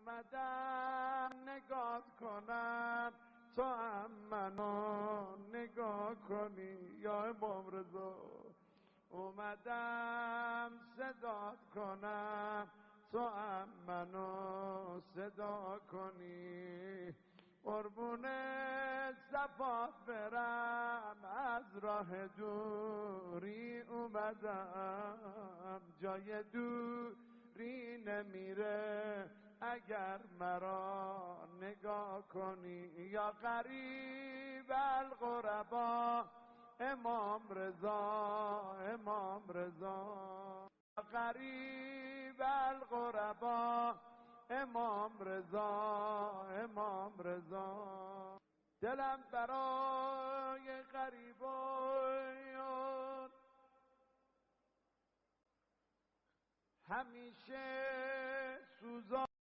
اومدم نگاه کنم تو هم منو نگاه کنی یا امام رضا. اومدم صدات کنم تو هم منو صدا کنی. قربون صفات برم از راه دوری اومدم. جای دوری نمیره اگر مرا نگاه کنی. یا غریب الغربا امام رضا امام رضا. غریب الغربا امام رضا امام رضا. دلم برای غریبان همیشه سوزان